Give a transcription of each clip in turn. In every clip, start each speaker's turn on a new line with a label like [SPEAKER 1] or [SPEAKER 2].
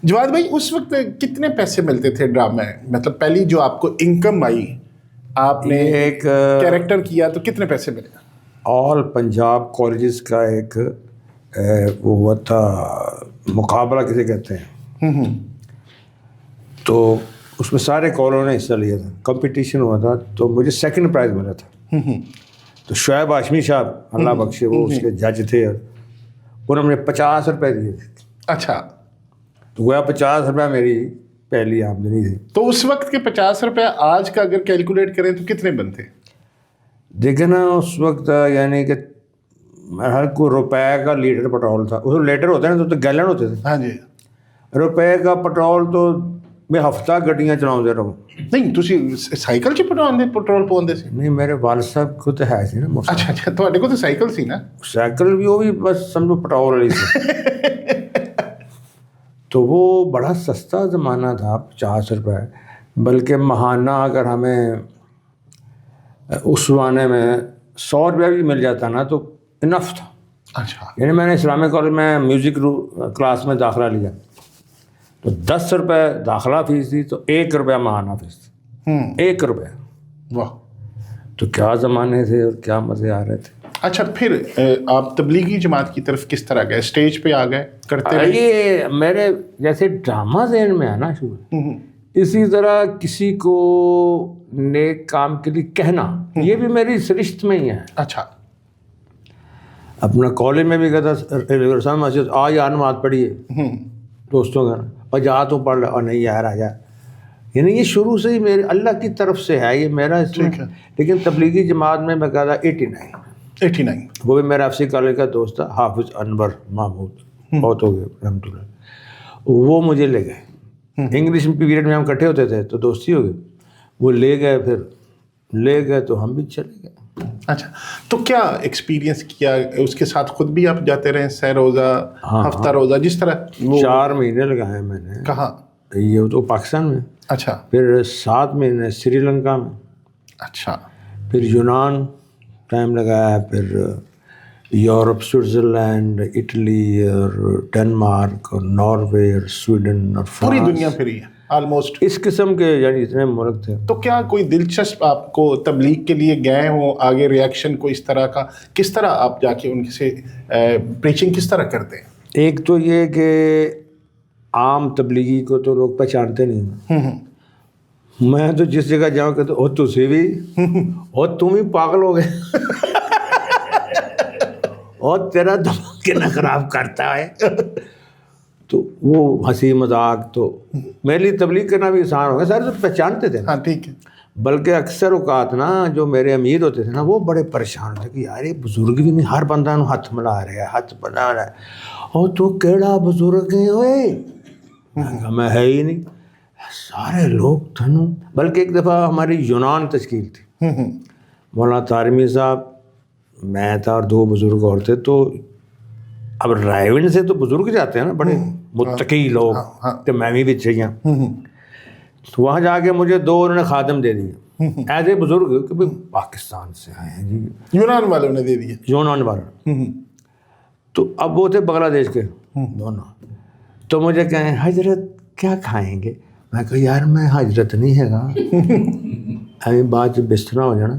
[SPEAKER 1] جواد بھائی اس وقت کتنے پیسے ملتے تھے ڈرامے؟ مطلب پہلی جو آپ کو انکم آئی، آپ نے
[SPEAKER 2] ایک
[SPEAKER 1] کیریکٹر کیا تو کتنے پیسے ملے؟
[SPEAKER 2] آل پنجاب کالجز کا ایک وہ ہوا تھا مقابلہ کسے کہتے ہیں، تو اس میں سارے کالجوں نے حصہ لیا تھا، کمپٹیشن ہوا تھا، تو مجھے سیکنڈ پرائز ملا تھا. تو شعیب ہاشمی صاحب اللہ بخشے وہ اس کے جج تھے، انہوں نے مجھے 50 روپے دیے تھے.
[SPEAKER 1] اچھا،
[SPEAKER 2] تو گویا 50 روپے میری پہلی آمدنی تھی.
[SPEAKER 1] تو اس وقت کے 50 روپے آج کا اگر کیلکولیٹ کریں تو کتنے بنتے؟
[SPEAKER 2] دیکھیں نا اس وقت یعنی کہ ہر کو روپے کا لیٹر پٹرول تھا. اس لیٹر ہوتے ہیں تو گیلن ہوتے تھے.
[SPEAKER 1] ہاں جی.
[SPEAKER 2] روپے کا پٹرول تو میں ہفتہ گڈیاں چلاؤں دے رہا ہوں.
[SPEAKER 1] نہیں تسی سائیکل 'ਚ پٹرول پواندے سی؟
[SPEAKER 2] نہیں میرے والد صاحب کو تو ہے سی نا.
[SPEAKER 1] اچھا اچھا، تواڈے کو تو سائیکل سی نا؟
[SPEAKER 2] سائیکل بھی وہ بھی بس سمجھو پٹرول والی سی. تو وہ بڑا سستا زمانہ تھا 50 روپے، بلکہ ماہانہ اگر ہمیں اس زمانے میں 100 روپیہ بھی مل جاتا نا تو انف تھا.
[SPEAKER 1] اچھا.
[SPEAKER 2] یعنی میں نے اسلامی کالج میں میوزک کلاس میں داخلہ لیا تو 10 روپے داخلہ فیس تھی، تو 1 روپیہ ماہانہ فیس تھی. 1 روپیہ. واہ،
[SPEAKER 1] تو
[SPEAKER 2] کیا زمانے تھے اور کیا مزے آ رہے تھے.
[SPEAKER 1] اچھا، پھر آپ تبلیغی جماعت کی طرف کس طرح گئے؟ اسٹیج پہ آ گئے کرتے رہے؟
[SPEAKER 2] یہ میرے جیسے ڈرامہ ذہن میں ہے نا شروع، اسی طرح کسی کو نیک کام کے لیے کہنا یہ بھی میری سرشت میں ہی ہے.
[SPEAKER 1] اچھا.
[SPEAKER 2] اپنا کالج میں بھی کہتا مسجد آ یا نماز پڑھیے دوستوں کا، اور جا تو پڑھ لے، اور نہیں یار آ جا. یعنی یہ شروع سے ہی میرے اللہ کی طرف سے ہے، یہ میرا اس میں. لیکن تبلیغی جماعت میں کہتا 89 وہ بھی میرا افسی کالج کا دوست تھا، حافظ انور محمود، بہت ہو گئے رحمۃ اللہ. وہ مجھے لے گئے. انگلش پیریڈ میں ہم اکٹھے ہوتے تھے تو دوستی ہو گئی. وہ لے گئے، پھر لے گئے تو ہم بھی چلے گئے.
[SPEAKER 1] اچھا، تو کیا ایکسپیرینس کیا اس کے ساتھ؟ خود بھی آپ جاتے رہے سہ روزہ، ہفتہ روزہ، جس طرح
[SPEAKER 2] 4 مہینے لگائے میں نے.
[SPEAKER 1] کہاں؟
[SPEAKER 2] یہ تو پاکستان میں.
[SPEAKER 1] اچھا.
[SPEAKER 2] پھر 7 مہینے سری لنکا میں.
[SPEAKER 1] اچھا.
[SPEAKER 2] پھر یونان ٹائم لگایا، پھر یورپ، سوئٹزرلینڈ، اٹلی اور ڈنمارک اور ناروے اور سویڈن اور
[SPEAKER 1] پوری دنیا پھری ہے آلموسٹ.
[SPEAKER 2] اس قسم کے یعنی اتنے ملک تھے.
[SPEAKER 1] تو کیا کوئی دلچسپ آپ کو تبلیغ کے لیے گئے ہوں آگے ریئیکشن کو اس طرح کا؟ کس طرح آپ جا کے ان سے پریچنگ کس طرح کرتے ہیں؟
[SPEAKER 2] ایک تو یہ کہ عام تبلیغی کو تو لوگ پہچانتے نہیں. میں تو جس جگہ جاؤں کہ تو تسی بھی اور تم ہی پاگل ہو گئے اور تیرا دماغ کتنا خراب کرتا ہے. تو وہ ہنسی مذاق تو میرے لیے تبلیغ کرنا بھی آسان ہو گیا. سارے تو پہچانتے تھے.
[SPEAKER 1] ہاں ٹھیک ہے.
[SPEAKER 2] بلکہ اکثر اوقات نا جو میرے امیر ہوتے تھے نا وہ بڑے پریشان ہوتے کہ یار یہ بزرگ بھی نہیں، ہر بندہ نو ہاتھ ملا رہا ہے، ہاتھ بنا رہا ہے، اور تو کیڑا بزرگ ہے ہوئے؟ میں ہے ہی نہیں. سارے لوگ تھنو. بلکہ ایک دفعہ ہماری یونان تشکیل تھی، مولانا طارمی صاحب، میں تھا اور 2 بزرگ اور تھے. تو اب رائے سے تو بزرگ جاتے ہیں نا، بڑے متقی لوگ، تو میں بھی چاہیے. تو وہاں جا کے مجھے 2 انہوں نے خادم دے دیے ایز اے بزرگ کہ پاکستان سے آئے ہیں جی.
[SPEAKER 1] یونان والوں نے دے دیے؟
[SPEAKER 2] یونان والوں. تو اب وہ تھے بنگلہ دیش کے دونوں. تو مجھے کہیں حضرت کیا کھائیں گے؟ میں کہا یار میں حضرت نہیں ہے گا ابھی بات بستر ہو جانا.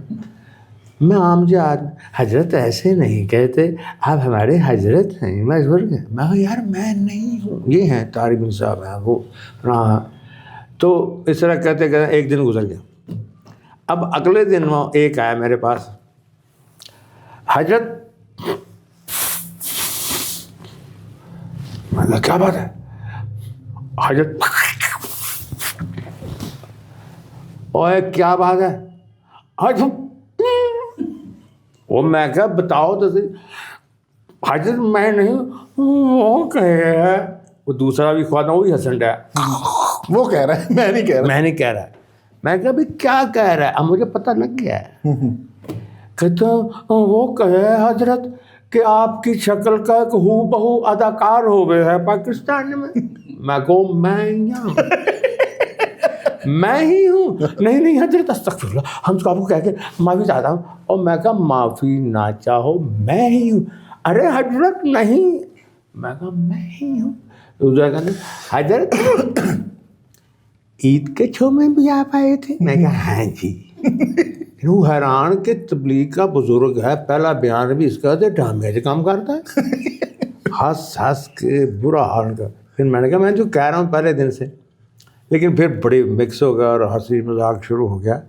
[SPEAKER 2] میں عام جی آدمی، حضرت ایسے نہیں کہتے، آپ ہمارے حضرت ہیں. میں کہا یار میں نہیں ہوں، یہ ہیں طارمی صاحب ہیں وہ. ہاں. تو اس طرح کہتے کہتے ایک دن گزر گیا. اب اگلے دن وہ ایک آیا میرے پاس، حضرت. میں کہا کیا بات ہے؟ حضرت اوے کیا بات ہے؟ وہ میں کہا بتاؤ تو صحیح. حضرت میں نہیں، وہ کہے ہے. وہ دوسرا بھی خوانا وہی ہنسن رہا ہے،
[SPEAKER 1] وہ کہہ رہا ہے میں نہیں کہہ رہا.
[SPEAKER 2] میں نہیں کہہ رہا. میں کہا بھائی کیا کہہ رہا ہے؟ اب مجھے پتہ لگ گیا ہے. کہتا وہ کہے حضرت کہ آپ کی شکل کا ایک ہو بہو اداکار ہو گئے ہے پاکستان میں. میں کہوں میں ہی ہوں. نہیں حضرت استغفر اللہ، ہم تو آپ کو کہہ کے معافی چاہتا ہوں. اور میں کہا معافی نہ چاہو میں ہی ہوں. ارے حضرت نہیں. میں کہا میں ہی ہوں. دوسرا کہتے حضرت عید کے شو میں بھی آپ آئے تھے؟ میں کہا ہاں جی. وہ حیران کہ تبلیغ کا بزرگ ہے, پہلا بیان بھی اس کا ڈرامے سے کام کرتا ہے. ہنس کے برا حال کا. پھر میں نے کہا میں جو کہہ رہا ہوں پہلے دن سے, لیکن پھر بڑی مکس ہو گیا اور ہنسی مذاق شروع ہو گیا.